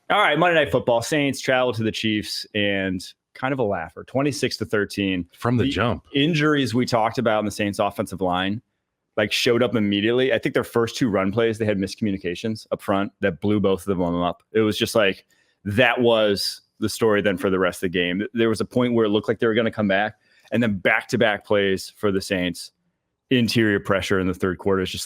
All right, Monday Night Football. Saints travel to the Chiefs and kind of a laugher, 26-13. From the jump. Injuries we talked about in the Saints offensive line showed up immediately. I think their first 2 run plays, they had miscommunications up front that blew both of them up. It was just that was the story then for the rest of the game. There was a point where it looked like they were going to come back, and then back-to-back plays for the Saints, interior pressure in the third quarter. It's just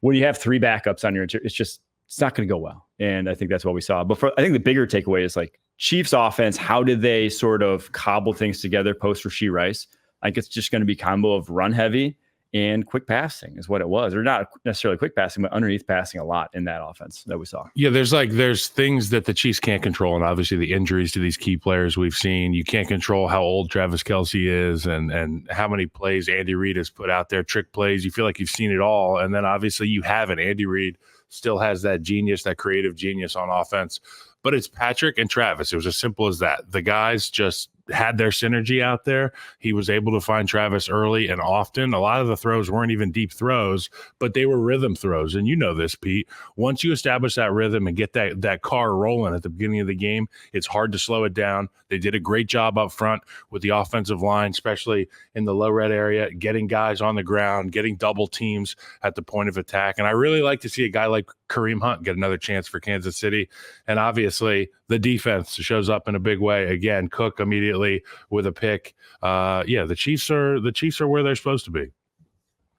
when you have 3 backups on your interior, it's not going to go well. And I think that's what we saw. But I think the bigger takeaway is Chiefs offense, how did they sort of cobble things together post Rashee Rice? It's just going to be combo of run heavy and quick passing is what it was. Or not necessarily quick passing, but underneath passing a lot in that offense that we saw. Yeah, there's things that the Chiefs can't control. And obviously the injuries to these key players we've seen. You can't control how old Travis Kelce is and how many plays Andy Reid has put out there, trick plays. You feel like you've seen it all. And then obviously you haven't. Andy Reid still has that genius, that creative genius on offense. But it's Patrick and Travis. It was as simple as that. The guys just had their synergy out there. He was able to find Travis early and often. A lot of the throws weren't even deep throws, but they were rhythm throws. And you know this, Pete. Once you establish that rhythm and get that car rolling at the beginning of the game, it's hard to slow it down. They did a great job up front with the offensive line, especially in the low red area, getting guys on the ground, getting double teams at the point of attack. And I really like to see a guy like Kareem Hunt get another chance for Kansas City. And obviously the defense shows up in a big way. Again, Cook immediately with a pick. The Chiefs are where they're supposed to be.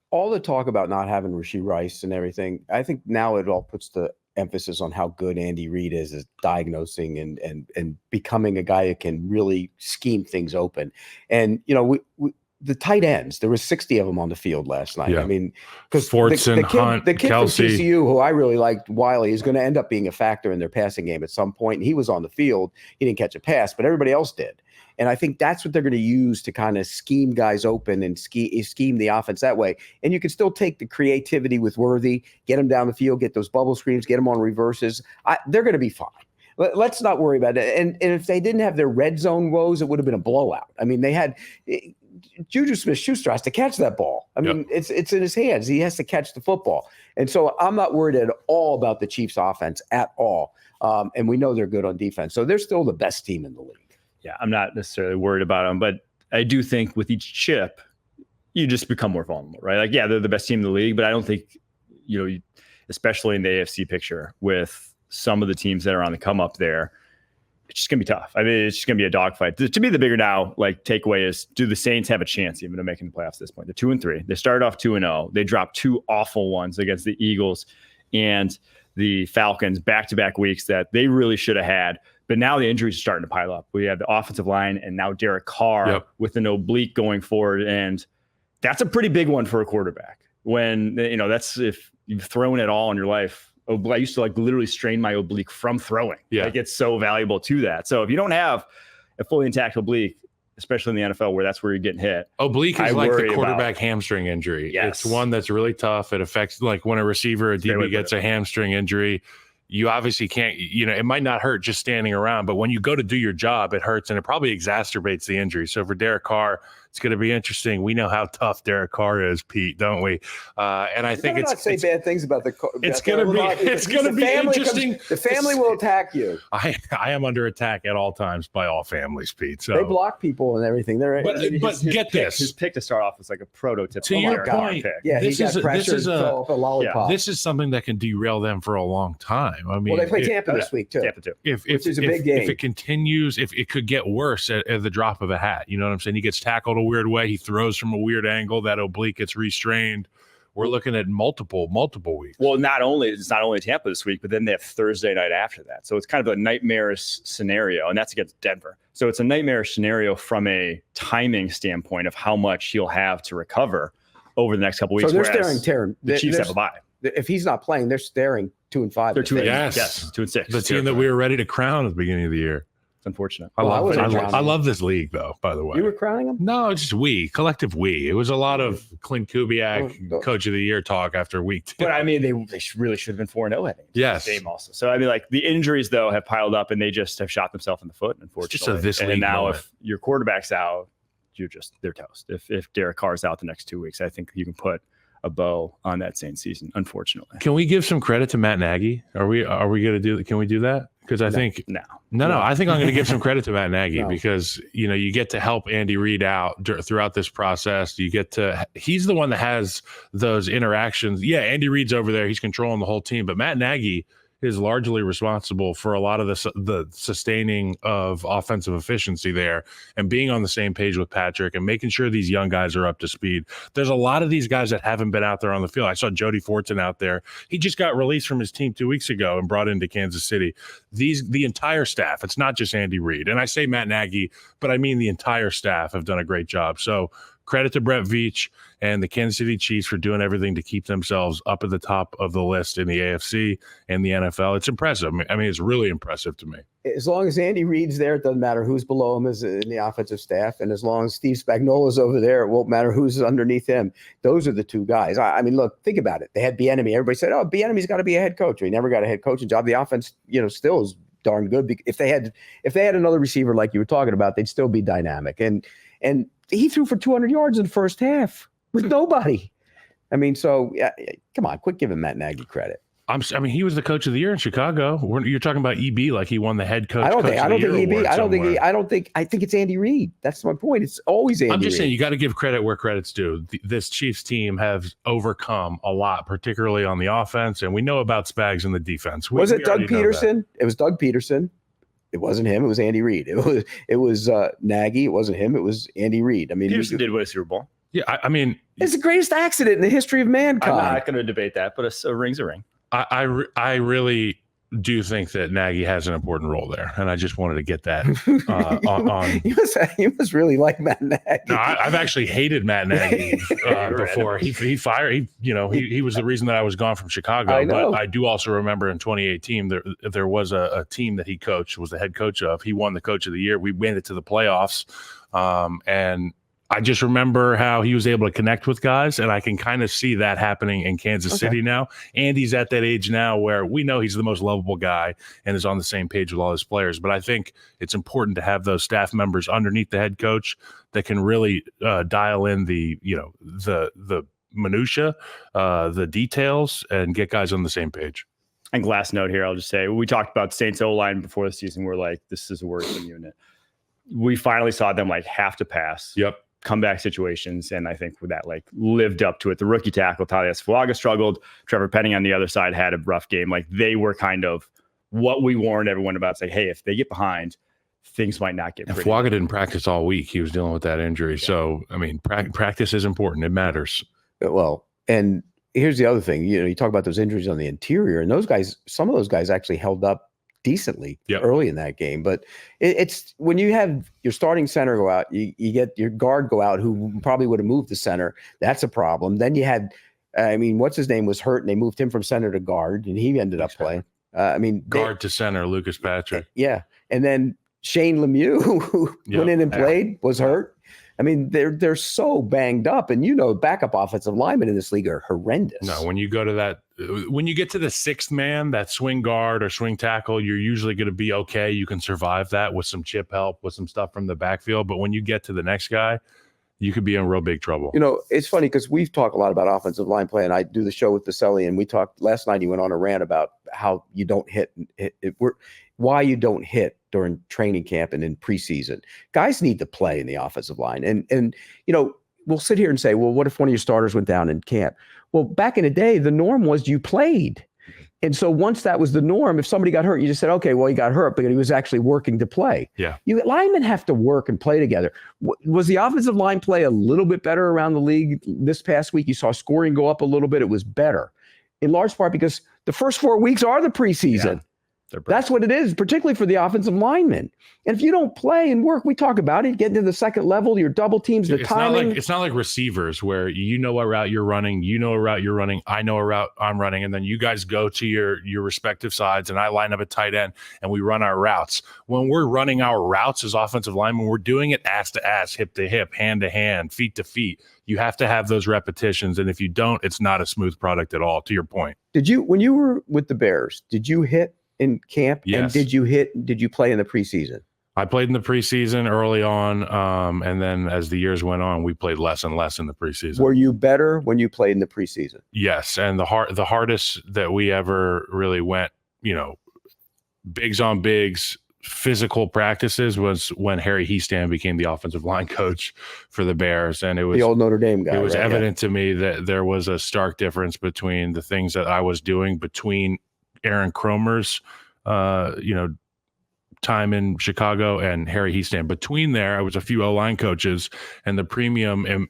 All the talk about not having Rashee Rice and everything, I think now it all puts the emphasis on how good Andy Reid is at diagnosing and becoming a guy who can really scheme things open. And the tight ends, there was 60 of them on the field last night. Yeah. I mean, because Fortson, Hunt, the kid Kelce. from TCU, who I really liked, Wiley, is going to end up being a factor in their passing game at some point. And he was on the field. He didn't catch a pass, but everybody else did. And I think that's what they're going to use to kind of scheme guys open and scheme the offense that way. And you can still take the creativity with Worthy, get them down the field, get those bubble screens, get them on reverses. They're going to be fine. Let's not worry about it. And if they didn't have their red zone woes, it would have been a blowout. I mean, they had Juju Smith-Schuster has to catch that ball. I mean, It's in his hands. He has to catch the football. And so I'm not worried at all about the Chiefs offense at all. And we know they're good on defense. So they're still the best team in the league. Yeah, I'm not necessarily worried about them, but I do think with each chip, you just become more vulnerable, right? They're the best team in the league, but I don't think, especially in the AFC picture with some of the teams that are on the come up there, it's just going to be tough. I mean, it's just going to be a dogfight. To me, the bigger now, takeaway is, do the Saints have a chance even of making the playoffs at this point? They're 2-3. They started off 2-0. They dropped 2 awful ones against the Eagles and the Falcons back-to-back weeks that they really should have had. But now the injuries are starting to pile up. We have the offensive line and now Derek Carr with an oblique going forward. And that's a pretty big one for a quarterback. When, that's if you've thrown it all in your life. I used to literally strain my oblique from throwing. Yeah. It's so valuable to that. So if you don't have a fully intact oblique, especially in the NFL where that's where you're getting hit. Oblique is like the quarterback hamstring injury. Yes. It's one that's really tough. It affects when a receiver, a DB gets a hamstring injury. You obviously can't, it might not hurt just standing around, but when you go to do your job, it hurts and it probably exacerbates the injury. So for Derek Carr, it's going to be interesting. We know how tough Derek Carr is, Pete, don't we? And I think not say bad things about the. It's going to be interesting. The family will attack you. I am under attack at all times by all families, Pete. So they block people and everything. But get this. His pick to start off was like a prototypical. To your point, pick. Yeah, he got pressured off a lollipop. This is something that can derail them for a long time. I mean, they play Tampa this week too. Tampa too. Which is a big game. If it continues, if it could get worse at the drop of a hat, you know what I'm saying? He gets tackled a weird way. He throws from a weird angle. That oblique gets restrained. We're looking at multiple weeks. Well, it's not only Tampa this week, but then they have Thursday night after that. So it's kind of a nightmarish scenario, and that's against Denver. So it's a nightmarish scenario from a timing standpoint of how much he'll have to recover over the next couple weeks. So they're staring. The Chiefs have a bye. If he's not playing, they're staring 2-5. They're 2-6. Yes, 2-6. The team that we were ready to crown at the beginning of the year. It's unfortunate. I love this league, though, by the way. You were crowning them? No, it's just collective we. It was a lot of Clint Kubiak, Coach of the Year talk after week 2. But I mean, they really should have been 4-0 heading into yes. this game also. So I mean, the injuries though have piled up, and they just have shot themselves in the foot. Unfortunately, it's just and now if your quarterback's out, they're toast. If Derek Carr's out the next 2 weeks, I think you can put a bow on that Saints season, unfortunately. Can we give some credit to Matt Nagy? Are we going to do? Can we do that? because I think No. I think I'm going to give some credit to Matt Nagy No. because you get to help Andy Reid out throughout this process. He's the one that has those interactions. Yeah, Andy Reid's over there; he's controlling the whole team, but Matt Nagy is largely responsible for a lot of the sustaining of offensive efficiency there and being on the same page with Patrick and making sure these young guys are up to speed. There's a lot of these guys that haven't been out there on the field. I saw Jody Fortson out there. He just got released from his team 2 weeks ago and brought into Kansas City. The entire staff, it's not just Andy Reid. And I say Matt Nagy, but I mean the entire staff have done a great job. So credit to Brett Veach and the Kansas City Chiefs for doing everything to keep themselves up at the top of the list in the AFC and the NFL. It's impressive. I mean, it's really impressive to me. As long as Andy Reid's there, it doesn't matter who's below him as in the offensive staff. And as long as Steve Spagnuolo's over there, it won't matter who's underneath him. Those are the two guys. I mean, look, think about it. They had Bieniemy. Everybody said, oh, Bieniemy's got to be a head coach. He never got a head coaching job. The offense, still is darn good. If they had another receiver like you were talking about, they'd still be dynamic. And he threw for 200 yards in the first half with nobody. I mean, so come on, quit giving Matt Nagy credit. He was the coach of the year in Chicago. You're talking about EB like he won the head coach. I think it's Andy Reid. That's my point. It's always Andy Reid. I'm just saying you got to give credit where credit's due. This Chiefs team has overcome a lot, particularly on the offense, and we know about Spags in the defense. Was it Doug Peterson? It was Doug Peterson. It wasn't him. It was Andy Reid. It was Nagy. It wasn't him. It was Andy Reid. I mean, Peterson did win a Super Bowl. Yeah, I mean, it's the greatest accident in the history of mankind. I'm not going to debate that, but a ring's a ring. I really do think that Nagy has an important role there, and I just wanted to get that on. You must really like Matt Nagy. No, I've actually hated Matt Nagy before. He fired. He was the reason that I was gone from Chicago. But I do also remember in 2018 there was a team that he coached, was the head coach of. He won the Coach of the Year. We made it to the playoffs, and I just remember how he was able to connect with guys, and I can kind of see that happening in Kansas City now. Andy's at that age now where we know he's the most lovable guy and is on the same page with all his players. But I think it's important to have those staff members underneath the head coach that can really dial in the minutia, the details, and get guys on the same page. And last note here, I'll just say, we talked about Saints O-line before the season. We're like, this is a worrisome unit. We finally saw them have to pass. Yep. Comeback situations, and I think that lived up to it. The rookie tackle Talias Fuaga struggled. Trevor Penning on the other side had a rough game. They were kind of what we warned everyone about. It's hey, if they get behind, things might not get pretty. Fuaga didn't practice all week. He was dealing with that injury. Yeah. So I mean, practice is important. It matters. Well, and here's the other thing. You talk about those injuries on the interior, and those guys, some of those guys actually held up decently early in that game. But it's when you have your starting center go out, you get your guard go out who probably would have moved the center. That's a problem. Then you had, what's his name was hurt and they moved him from center to guard and he ended up playing. Guard to center, Lucas Patrick. Yeah. And then Shane Lemieux, who went in and played, was hurt. I mean, they're so banged up, and backup offensive linemen in this league are horrendous. No, when you go to when you get to the sixth man, that swing guard or swing tackle, you're usually going to be okay. You can survive that with some chip help, with some stuff from the backfield. But when you get to the next guy, you could be in real big trouble. It's funny because we've talked a lot about offensive line play, and I do the show with Baselli, and we talked last night. He went on a rant about how you don't hit why you don't hit during training camp and in preseason. Guys need to play in the offensive line. And we'll sit here and say, well, what if one of your starters went down in camp? Well, back in the day, the norm was you played. And so once that was the norm, if somebody got hurt, you just said, okay, well, he got hurt, but he was actually working to play. Yeah. Linemen have to work and play together. Was the offensive line play a little bit better around the league this past week? You saw scoring go up a little bit. It was better in large part because the first 4 weeks are the preseason. Yeah. That's what it is, particularly for the offensive linemen. And if you don't play and work, we talk about it, getting to the second level, your double teams, the timing. It's not like receivers where you know what route you're running, I know a route I'm running, and then you guys go to your respective sides, and I line up at tight end, and we run our routes. When we're running our routes as offensive linemen, we're doing it ass to ass, hip to hip, hand to hand, feet to feet. You have to have those repetitions, and if you don't, it's not a smooth product at all, to your point. When you were with the Bears, did you hit in camp? Yes. And did you play in the preseason? I played in the preseason early on, and then as the years went on, we played less and less in the preseason. Were you better when you played in the preseason? Yes, and the hardest that we ever really went, bigs on bigs physical practices was when Harry Hiestand became the offensive line coach for the Bears. And it was the old Notre Dame guy. it was right? evident to me that there was a stark difference between the things that I was doing between Aaron Cromer's, time in Chicago and Harry Hiestand. Between there, I was a few O-line coaches, and the premium, and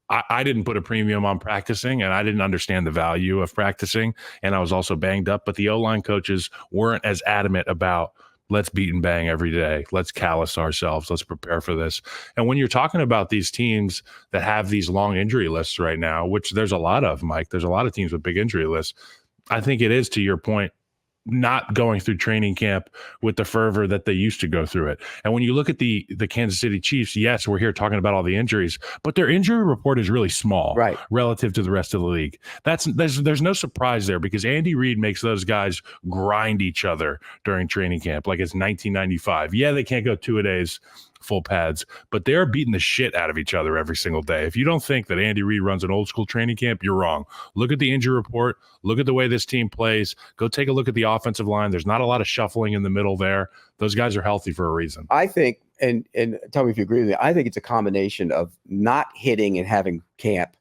I didn't put a premium on practicing, and I didn't understand the value of practicing, and I was also banged up, but the O-line coaches weren't as adamant about let's beat and bang every day. Let's callous ourselves. Let's prepare for this. And when you're talking about these teams that have these long injury lists right now, which there's a lot of, Mike, there's a lot of teams with big injury lists. I think it is, to your point, not going through training camp with the fervor that they used to go through it. And when you look at the Kansas City Chiefs, yes, we're here talking about all the injuries, but their injury report is really small, right, relative to the rest of the league. There's no surprise there, because Andy Reid makes those guys grind each other during training camp like it's 1995. Yeah, they can't go 2-a-days full pads, but they're beating the shit out of each other every single day. If you don't think that Andy Reid runs an old school training camp, you're wrong. Look at the injury report. Look at the way this team plays. Go take a look at the offensive line. There's not a lot of shuffling in the middle there. Those guys are healthy for a reason. I think, and tell me if you agree with me, I think it's a combination of not hitting and having camp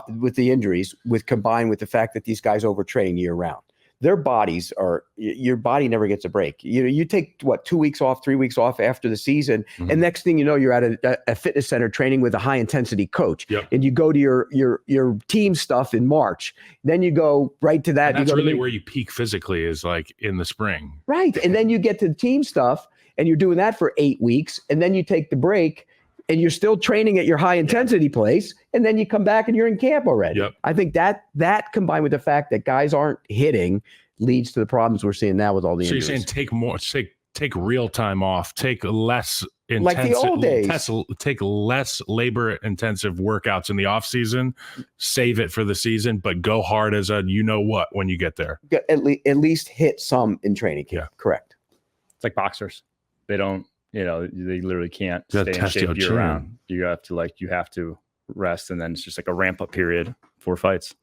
with the injuries, combined with the fact that these guys overtrain year round. Their bodies your body never gets a break. You take 2 weeks off, 3 weeks off after the season, and next thing you know, you're at a fitness center training with a high intensity coach. Yep. And you go to your team stuff in March. Then you go right to that. And that's really where you peak physically, is like in the spring. Right. And then you get to the team stuff, and you're doing that for 8 weeks, and then you take the break, and you're still training at your high intensity place, and then you come back and you're in camp already. Yep. I think that combined with the fact that guys aren't hitting leads to the problems we're seeing now with all the injuries. So you're saying take real time off, take less intensive, like the old days. Take less labor intensive workouts in the off season, save it for the season, but go hard as when you get there. At least hit some in training camp. Yeah. Correct. It's like boxers. They don't, they literally can't You stay gotta in test shape your year chin. round. You have to rest, and then it's just like a ramp up period for fights.